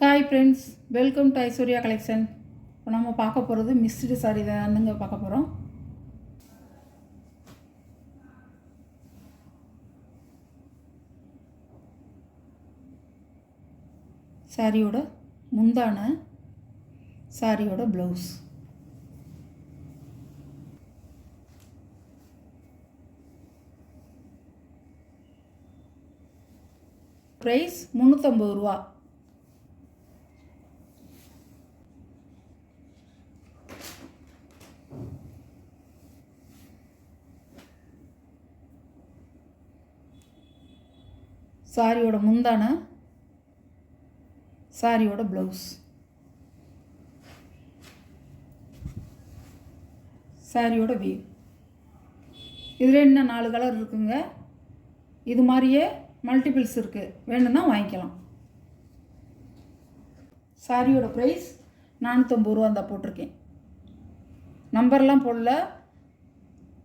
Hi friends, welcome to Aishwarya collection. இப்போ நம்ம பார்க்க போகிறது மிஸ்டு சாரி தானுங்க பார்க்க போகிறோம். சாரியோட முந்தான, சாரியோட ப்ளவுஸ். ப்ரைஸ் 350 ரூபா. சாரியோட முந்தான, சாரியோட ப்ளவுஸ். சாரியோட வியூ. இதில் இன்னும் 4 கலர் இருக்குங்க. இது மாதிரியே மல்டிபிள்ஸ் இருக்குது, வேணும்னா வாங்கிக்கலாம். சாரியோட ப்ரைஸ் 450 ரூபா தான் போட்டிருக்கேன். நம்பர்லாம் போடல,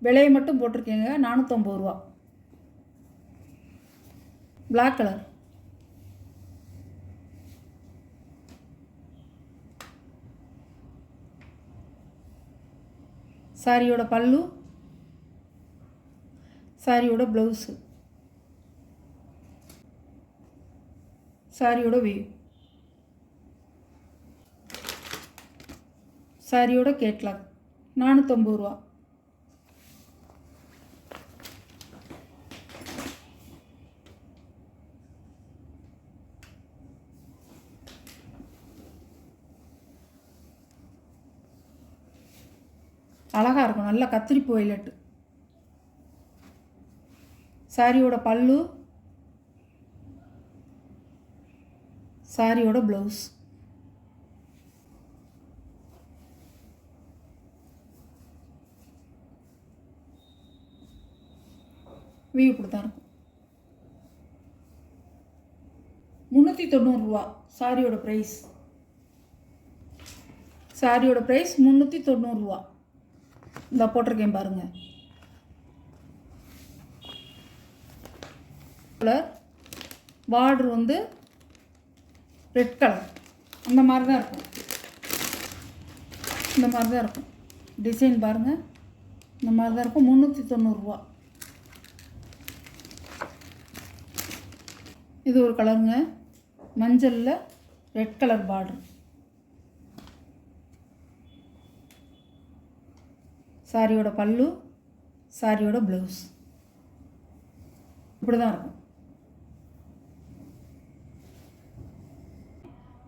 விலையை மட்டும் போட்டிருக்கேங்க. 450 ரூபா. Black colour. சாரியோட பல்லு, சாரியோட ப்ளவுஸு, சாரியோட வியூ. சாரியோட கேட்லாக் 450 ரூபா. அழகாக இருக்கும், நல்லா கத்திரிப்பு வயலட்டு. சாரியோட பல்லு, சாரியோட ப்ளவுஸ். வியூ இப்படி தான் இருக்கும். 390 ரூபா சாரியோட ப்ரைஸ். சாரியோட ப்ரைஸ் 390 ரூபா. இந்த போட்டிருக்கேன் பாருங்க. கலர் பார்டர் வந்து ரெட் கலர், அந்த மாதிரி தான் இருக்கும். இந்த மாதிரி தான் இருக்கும் டிசைன் பாருங்கள். இந்த மாதிரி தான் இருக்கும். 390 ரூபா. இது ஒரு கலருங்க, மஞ்சளில் ரெட் கலர் பார்டர். சாரியோட பல்லு, சாரியோட ப்ளவுஸ். இப்படி தான் இருக்கும்.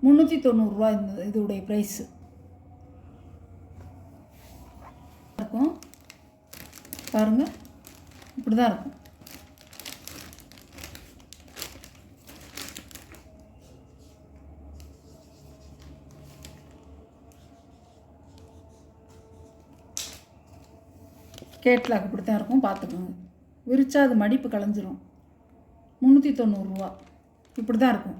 390 ரூபா இந்த இதோடைய ப்ரைஸு இருக்கும். பாருங்கள், இப்படி தான் இருக்கும். கேட்லாக் இப்படி தான் இருக்கும், பார்த்துக்கோங்க. விரிச்சா அது மடிப்பு கலைஞ்சிரும். 390 ரூபா. இப்படி தான் இருக்கும்.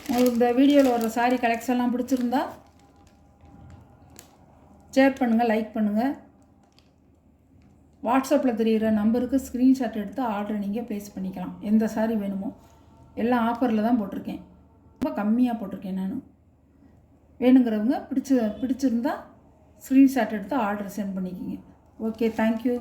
உங்களுக்கு இந்த வீடியோவில் வர சாரீ கலெக்ஷன்லாம் பிடிச்சிருந்தா ஷேர் பண்ணுங்கள், லைக் பண்ணுங்கள். வாட்ஸ்அப்பில் தெரிகிற நம்பருக்கு ஸ்க்ரீன்ஷாட் எடுத்து ஆர்டர் நீங்கள் ப்ளேஸ் பண்ணிக்கலாம். எந்த சாரீ வேணுமோ எல்லாம் ஆஃபரில் தான் போட்டிருக்கேன். ரொம்ப கம்மியாக போட்டிருக்கேன் நான். வேணுங்கிறவங்க பிடிச்சிருந்தா ஸ்க்ரீன்ஷாட் எடுத்து ஆர்டர் சென்ட் பண்ணிக்கிங்க. Okay, thank you.